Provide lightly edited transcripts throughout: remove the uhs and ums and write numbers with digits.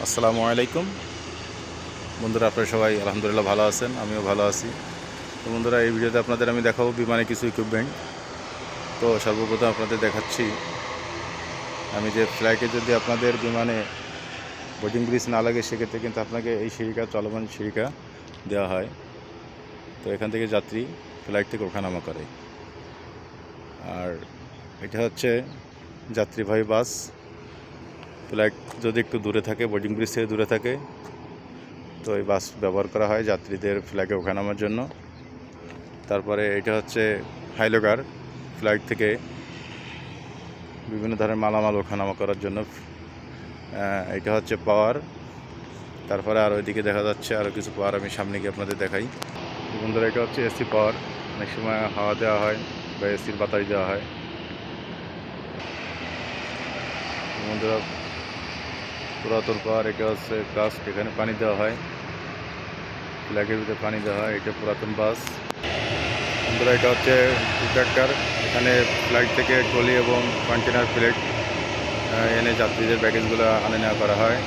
আসসালামু আলাইকুম বন্ধুরা, আপনারা সবাই আলহামদুলিল্লাহ ভালো আছেন, আমিও ভালো আছি। তো বন্ধুরা, এই ভিডিওতে আপনাদের আমি দেখাবো বিমানে কিছু ইকুইপমেন্ট। তো সর্বপ্রথম আপনাদের দেখাচ্ছি, আমি যে ফ্লাইটে যদি আপনাদের বিমানে বোর্ডিং ব্রিজ না লাগে, সেক্ষেত্রে কিন্তু আপনাকে এই সিঁড়িকা, চলমান সিঁড়িকা দেওয়া হয়। তো এখান থেকে যাত্রী ফ্লাইট থেকে ওঠানামা করে। আর এটা হচ্ছে যাত্রীবাহী বাস। ফ্লাইট যদি একটু দূরে থাকে, বোর্ডিং ব্রিজ থেকে দূরে থাকে, তো এই বাস ব্যবহার করা হয় যাত্রীদের ফ্লাইটে ওঠানামার জন্য। তারপরে এটা হচ্ছে হাইলোগার, ফ্লাইট থেকে বিভিন্ন ধরনের মালামাল ওঠানামা করার জন্য। এটা হচ্ছে পাওয়ার। তারপরে আর ওইদিকে দেখা যাচ্ছে আরও কিছু পাওয়ার, আমি সামনে গিয়ে আপনাদের দেখাই। বন্ধুরা, এটা হচ্ছে এসি পাওয়ার। অনেক সময় হাওয়া দেওয়া হয় বা এসির বাতাস দেওয়া হয়। বন্ধুরা, পুরাতন পাওয়ার। এটা হচ্ছে কাস্ট, এখানে পানি দেওয়া হয়, ফ্ল্যাগের ভিতরে পানি দেওয়া হয়। এটা পুরাতন বাস। বন্ধুরা, এটা হচ্ছে ট্র্যাক্টর। এখানে ফ্লাইট থেকে ট্রলি এবং কন্টেনার প্লেট এনে যাত্রীদের ব্যাগেজগুলো আনে নেওয়া করা হয়।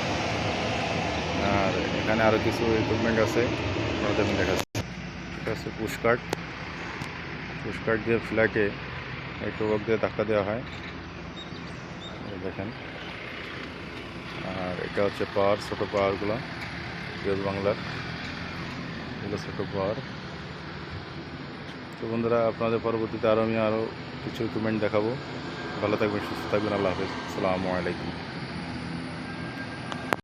আর এখানে আরও কিছু ইকুইপমেন্ট আছে, আপনাদের আমি দেখাচ্ছি। এটা হচ্ছে পুশকার্ট। পুশকার্ট দিয়ে ফ্লাইটে এই টোবক দিয়ে ধাক্কা দেওয়া হয়, দেখেন। আর এটা হচ্ছে পাওয়ার, ছোটো পাওয়ারগুলো, রেল বাংলার এগুলো ছোটো পাওয়ার। তো বন্ধুরা, আপনাদের পরবর্তীতে আমি আরও কিছু ইকুইপমেন্ট দেখাবো। ভালো থাকবেন, সুস্থ থাকবেন। আল্লাহ হাফেজ। আসসালামু আলাইকুম।